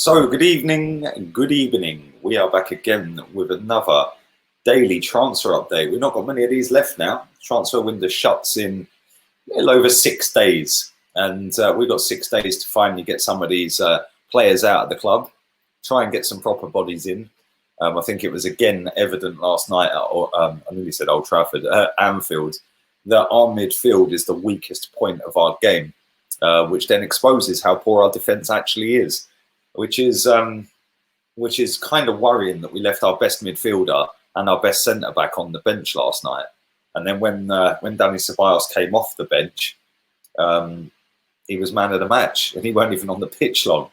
So, good evening, good evening. We are back again with another daily transfer update. We've not got many of these left now. Transfer window shuts in a little over 6 days, and we've got 6 days to finally get some of these players out of the club, try and get some proper bodies in. I think it was again evident last night at, I nearly said Old Trafford, at Anfield, that our midfield is the weakest point of our game, which then exposes how poor our defence actually is. Which is kind of worrying that we left our best midfielder and our best centre back on the bench last night, and then when Dani Ceballos came off the bench, he was man of the match and he weren't even on the pitch long.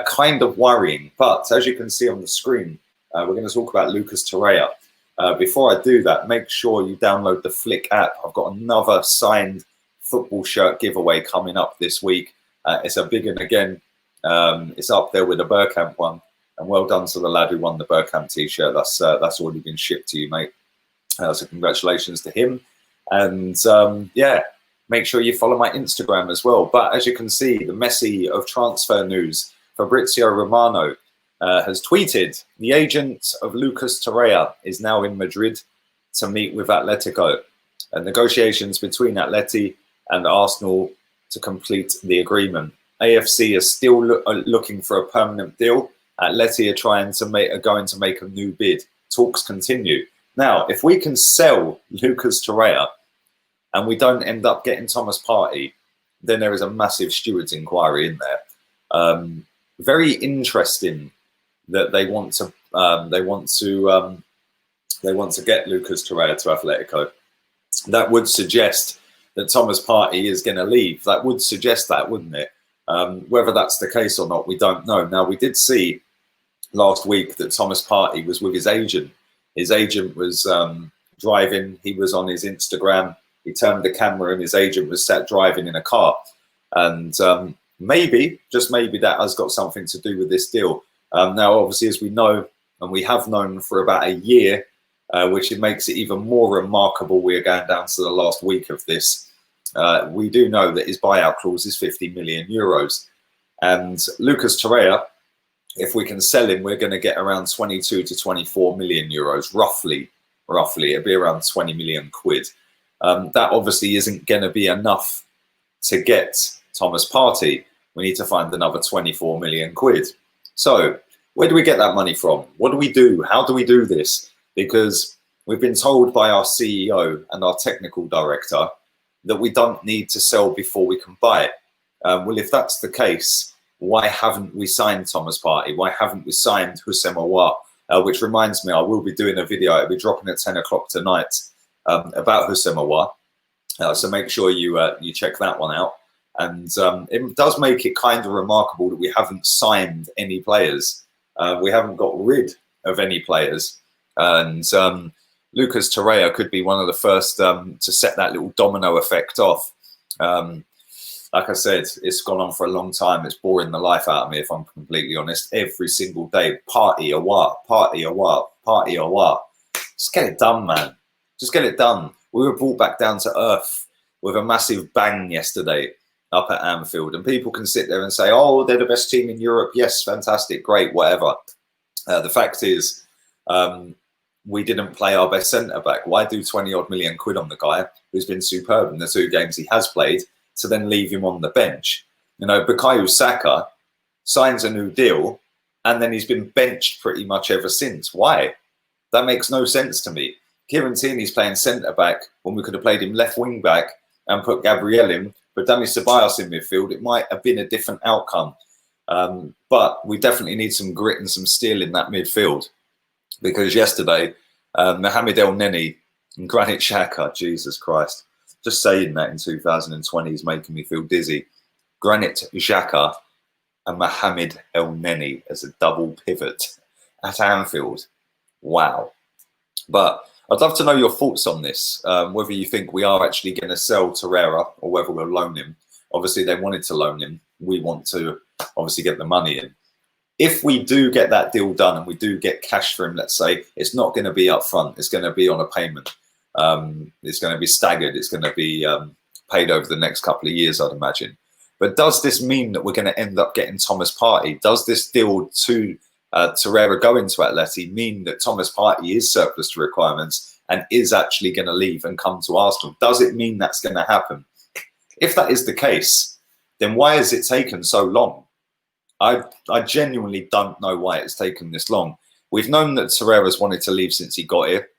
Kind of worrying, but as you can see on the screen, we're going to talk about Lucas Torreira. Before I do that, make sure you download the Flick app. I've got another signed football shirt giveaway coming up this week. It's a big one again. It's up there with the Bergkamp one, and well done to the lad who won the Bergkamp t-shirt. That's already been shipped to you, mate. So congratulations to him. And yeah, make sure you follow my Instagram as well. But as you can see, the Messi of transfer news, Fabrizio Romano has tweeted, the agent of Lucas Torreira is now in Madrid to meet with Atletico, and negotiations between Atleti and Arsenal to complete the agreement. AFC is still looking for a permanent deal. Atleti are going to make a new bid. Talks continue. Now, if we can sell Lucas Torreira and we don't end up getting Thomas Partey, then there is a massive stewards inquiry in there. Very interesting that they want to get Lucas Torreira to Atletico. That would suggest that Thomas Partey is going to leave. That would suggest that, wouldn't it? Whether that's the case or not, we don't know. Now, we did see last week that Thomas Partey was with his agent. His agent was driving. He was on his Instagram. He turned the camera and his agent was sat driving in a car. And maybe, just maybe, that has got something to do with this deal. Now, obviously, as we know, and we have known for about a year, which it makes it even more remarkable we're going down to the last week of this. We do know that his buyout clause is 50 million euros. And Lucas Torreira, if we can sell him, we're going to get around 22 to 24 million euros, roughly. It'll be around 20 million quid. That obviously isn't going to be enough to get Thomas Partey. We need to find another 24 million quid. So where do we get that money from? What do we do? How do we do this? Because we've been told by our CEO and our technical director that we don't need to sell before we can buy it. Well, if that's the case, why haven't we signed Thomas Partey? Why haven't we signed Houssem Aouar? Which reminds me, I will be doing a video. It'll be dropping at 10 o'clock tonight about Houssem Aouar. So make sure you check that one out. And it does make it kind of remarkable that we haven't signed any players. We haven't got rid of any players. And Lucas Torreira could be one of the first to set that little domino effect off. Like I said, it's gone on for a long time. It's boring the life out of me, if I'm completely honest. Every single day, Partey Aouar, Partey Aouar, Partey Aouar. Just get it done, man. Just get it done. We were brought back down to earth with a massive bang yesterday up at Anfield. And people can sit there and say, oh, they're the best team in Europe. Yes, fantastic, great, whatever. The fact is, we didn't play our best centre-back. Why do 20-odd million quid on the guy who's been superb in the 2 games he has played to then leave him on the bench? You know, Bukayo Saka signs a new deal and then he's been benched pretty much ever since. Why? That makes no sense to me. Kieran Tierney's playing centre-back when we could have played him left wing-back and put Gabriel in, but Dani Ceballos in midfield. It might have been a different outcome. But we definitely need some grit and some steel in that midfield. Because yesterday, Mohamed El Neni and Granit Xhaka, Jesus Christ, just saying that in 2020 is making me feel dizzy. Granit Xhaka and Mohamed El Neni as a double pivot at Anfield. Wow. But I'd love to know your thoughts on this, whether you think we are actually going to sell Torreira or whether we'll loan him. Obviously, they wanted to loan him. We want to obviously get the money in. If we do get that deal done and we do get cash for him, let's say, it's not going to be up front. It's going to be on a payment. It's going to be staggered. It's going to be paid over the next couple of years, I'd imagine. But does this mean that we're going to end up getting Thomas Partey? Does this deal to Torreira going to Atleti mean that Thomas Partey is surplus to requirements and is actually going to leave and come to Arsenal? Does it mean that's going to happen? If that is the case, then why has it taken so long? I genuinely don't know why it's taken this long. We've known that Torreira's wanted to leave since he got here.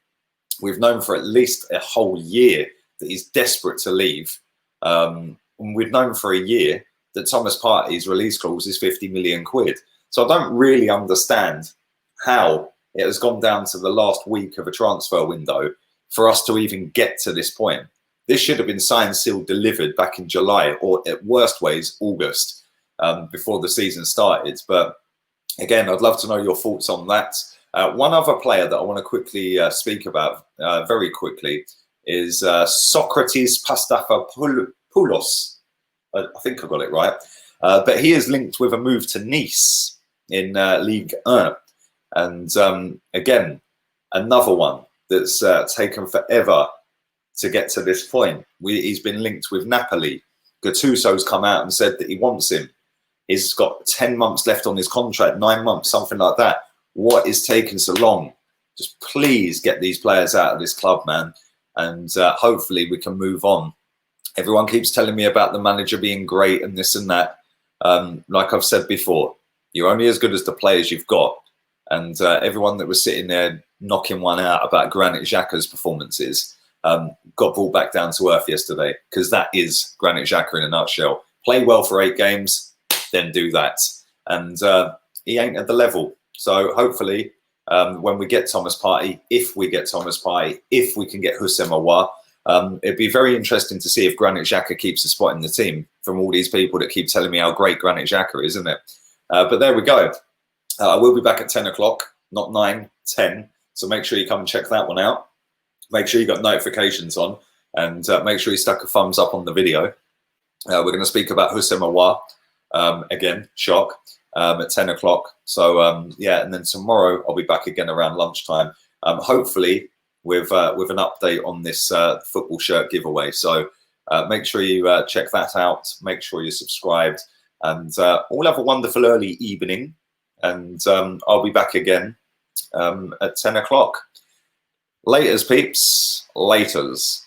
We've known for at least a whole year that he's desperate to leave. And we've known for a year that Thomas Partey's release clause is 50 million quid. So I don't really understand how it has gone down to the last week of a transfer window for us to even get to this point. This should have been signed, sealed, delivered back in July, or at worst ways, August, before the season started. But again, I'd love to know your thoughts on that. One other player that I want to quickly speak about very quickly is Socrates Pastafopoulos. I think I got it right. But he is linked with a move to Nice in Ligue 1. And again, another one that's taken forever to get to this point. He's been linked with Napoli. Gattuso's come out and said that he wants him. He's got 10 months left on his contract, 9 months, something like that. What is taking so long? Just please get these players out of this club, man. And hopefully we can move on. Everyone keeps telling me about the manager being great and this and that. Like I've said before, you're only as good as the players you've got. And everyone that was sitting there knocking one out about Granit Xhaka's performances got brought back down to earth yesterday, because that is Granit Xhaka in a nutshell. Play well for 8 games, then do that. And he ain't at the level. So hopefully when we get Thomas Partey, if we get Thomas Partey, if we can get Houssem Aouar, it'd be very interesting to see if Granit Xhaka keeps a spot in the team from all these people that keep telling me how great Granit Xhaka is, isn't it? But there we go. I will be back at 10 o'clock, not 9, 10. So make sure you come and check that one out. Make sure you got notifications on, and make sure you stuck a thumbs up on the video. We're going to speak about Houssem Aouar again, shock, at 10 o'clock. So yeah, and then tomorrow I'll be back again around lunchtime, hopefully with an update on this football shirt giveaway. So make sure you check that out. Make sure you're subscribed, and all have a wonderful early evening. And I'll be back again at 10 o'clock. Laters, peeps. Laters.